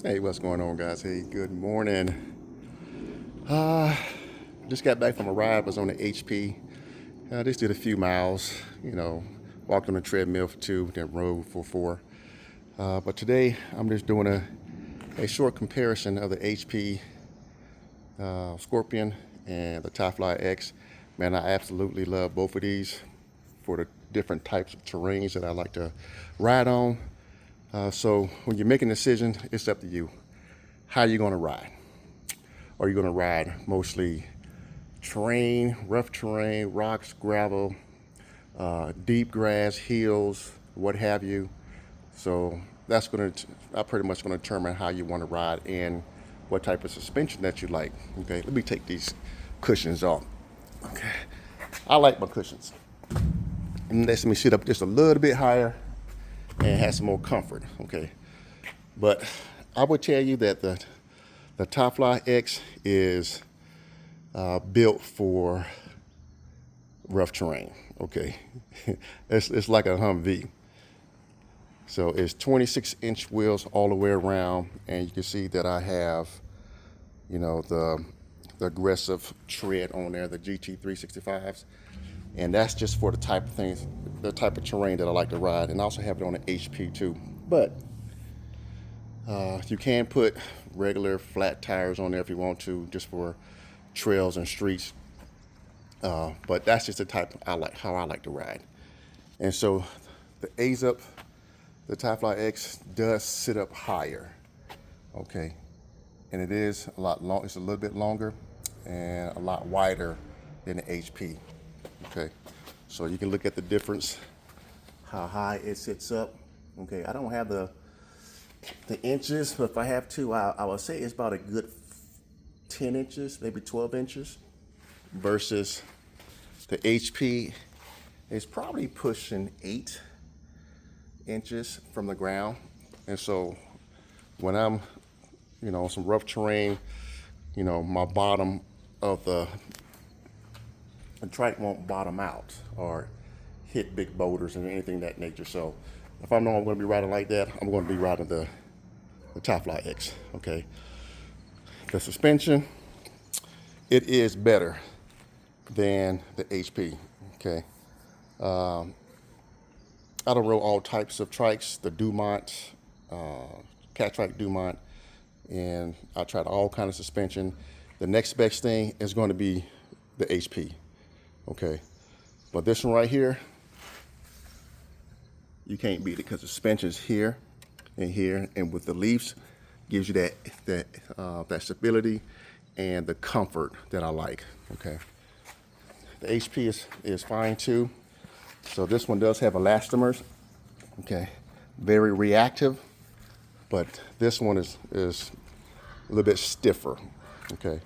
Hey, what's going on, guys? Hey, good morning. Uh, just got back from a ride. Was on the HP. Just did a few miles. Walked on the treadmill for 2, then rode for 4. But today I'm just doing a short comparison of the HP Scorpion and the Ti Fly X. Man, I absolutely love both of these for the different types of terrains that I like to ride on. So when you're making a decision, it's up to you. How you going to ride? Are you going to ride mostly terrain, rough terrain, rocks, gravel, deep grass, hills, what have you? So that's I pretty much going to determine how you want to ride and what type of suspension that you like. Okay, let me take these cushions off. Okay, I like my cushions. And let me sit up just a little bit higher and have some more comfort. Okay, but I would tell you that the Ti Fly X is built for rough terrain. Okay, it's like a Humvee. So it's 26-inch wheels all the way around, and you can see that I have, the aggressive tread on there, the GT 365s, and that's just for the type of things, the type of terrain that I like to ride, and I also have it on the HP too. But you can put regular flat tires on there if you want to, just for trails and streets. But that's just the type how I like to ride. And so the Axub, the Ti Fly X does sit up higher, okay, and it is a lot long. It's a little bit longer and a lot wider than the HP. Okay, so you can look at the difference, how high it sits up. Okay, I don't have the inches, but if I have to, I would say it's about a good 10 inches, maybe 12 inches, versus the HP is probably pushing 8 inches from the ground. And so when I'm, on some rough terrain, my bottom of the trike won't bottom out or hit big boulders and anything of that nature. So if I know I'm going to be riding like that, I'm going to be riding the Ti Fly X. Okay. The suspension, it is better than the HP. Okay. I don't roll all types of trikes, the Dumont, cat trike Dumont, and I tried all kind of suspension. The next best thing is going to be the HP. Okay. But this one right here, you can't beat it because the suspension is here and here, and with the leaves, gives you that stability and the comfort that I like. Okay, the HP is fine too. So this one does have elastomers. Okay, very reactive, but this one is a little bit stiffer. Okay,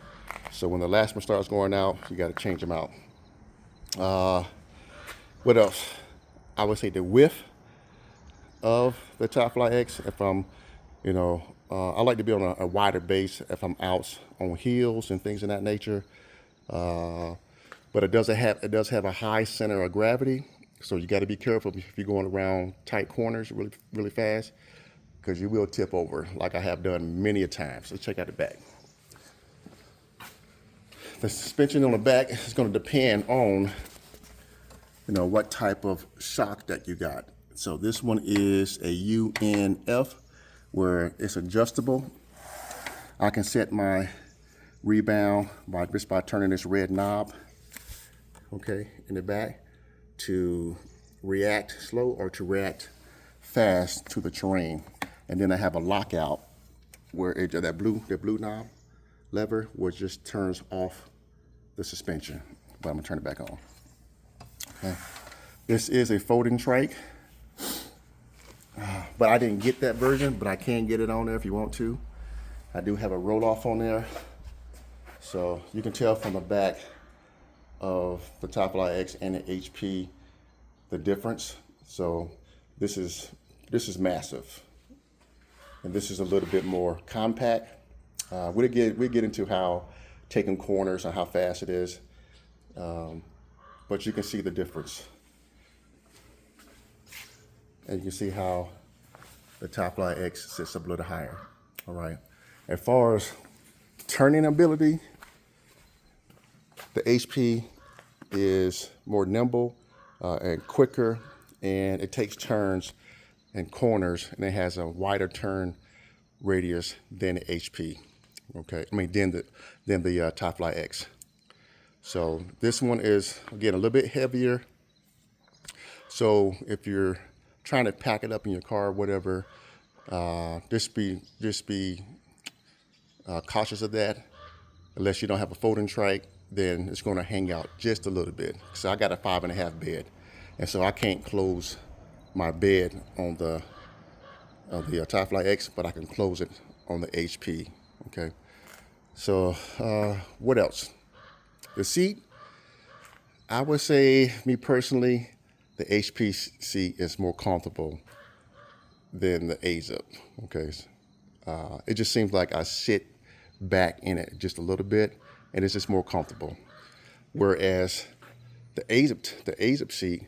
so when the elastomer starts going out, you got to change them out. What else? I would say the width of the Ti Fly X. If I'm, I like to be on a wider base if I'm out on hills and things of that nature. But it does have a high center of gravity, so you got to be careful if you're going around tight corners really really fast, because you will tip over, like I have done many a time. So check out the back. The suspension on the back is going to depend on, what type of shock that you got. So this one is a UNF, where it's adjustable. I can set my rebound just by turning this red knob, okay, in the back, to react slow or to react fast to the terrain. And then I have a lockout where the blue knob lever, which just turns off the suspension. But I'm gonna turn it back on. Okay. This is a folding trike, but I didn't get that version, but I can get it on there if you want to. I do have a roll off on there, so you can tell from the back of the Ti Fly X and the HP the difference. So this is massive, and this is a little bit more compact. We'll get into how taking corners and how fast it is, but you can see the difference, and you can see how the Ti Fly X sits up a little higher. All right. As far as turning ability, the HP is more nimble and quicker, and it takes turns and corners, and it has a wider turn radius than the HP. Okay, I mean than the Ti Fly X. So this one is, again, a little bit heavier. So if you're trying to pack it up in your car or whatever, just be cautious of that. Unless you don't have a folding trike, then it's going to hang out just a little bit. So I got a 5.5 bed, and so I can't close my bed on the Ti Fly X, but I can close it on the HP. Okay. So what else? The seat, I would say, me personally, the HP seat is more comfortable than the Axub. Okay. It just seems like I sit back in it just a little bit, and it's just more comfortable. Whereas the Axub seat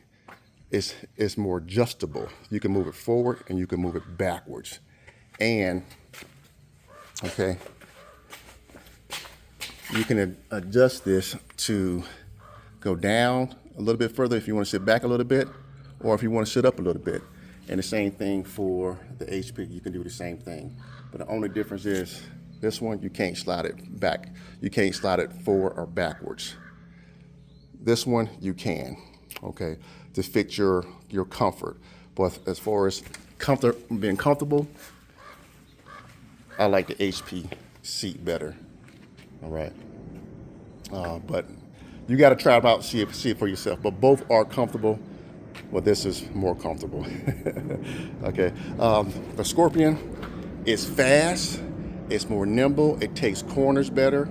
is more adjustable. You can move it forward and you can move it backwards. And okay, you can adjust this to go down a little bit further if you want to sit back a little bit, or if you want to sit up a little bit. And the same thing for the HP, you can do the same thing. But the only difference is this one, you can't slide it back. You can't slide it forward or backwards. This one, you can, okay, to fit your comfort. But as far as being comfortable, I like the HP seat better. All right, but you got to try it out, see it for yourself. But both are comfortable. Well, this is more comfortable. Okay, the Scorpion is fast. It's more nimble. It takes corners better.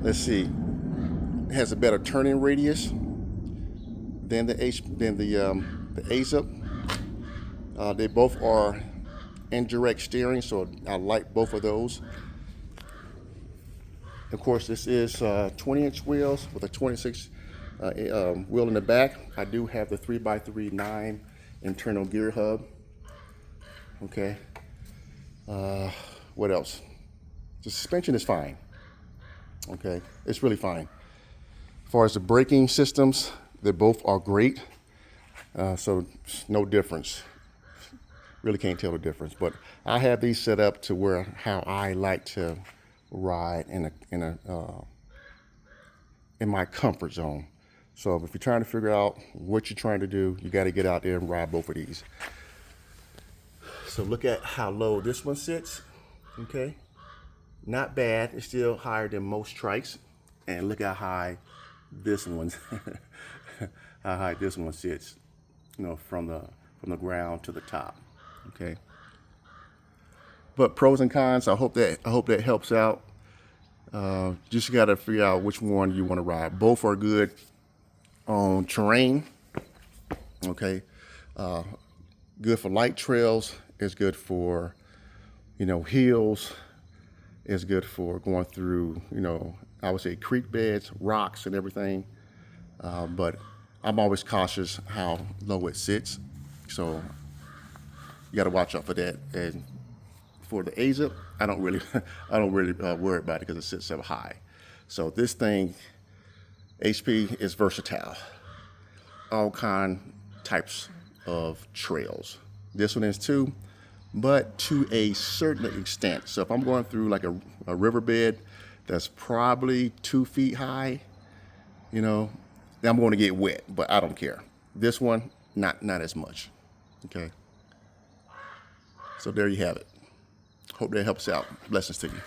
Let's see. It has a better turning radius than the Axub. They both are indirect steering, so I like both of those. Of course, this is 20-inch wheels with a 26 wheel in the back. I do have the 3x3 9 internal gear hub. Okay. What else? The suspension is fine. Okay, it's really fine. As far as the braking systems, they both are great. So no difference. Really can't tell the difference. But I have these set up to where how I like to ride in my comfort zone. So if you're trying to figure out what you're trying to do, you got to get out there and ride both of these. So look at how low this one sits. Okay, not bad. It's still higher than most trikes. And look how high this one, how high this one sits. You know, from the ground to the top. Okay. But pros and cons. I hope that helps out. Just got to figure out which one you want to ride. Both are good on terrain. Okay. Good for light trails. It's good for, hills. It's good for going through, I would say creek beds, rocks, and everything. But I'm always cautious how low it sits. So you got to watch out for that. And for the Axub, I don't really worry about it because it sits so high. So this thing, HP, is versatile. All types of trails. This one is too, but to a certain extent. So if I'm going through like a riverbed that's probably 2 feet high, then I'm going to get wet, but I don't care. This one, not as much. Okay. So there you have it. Hope that helps out. Blessings to you.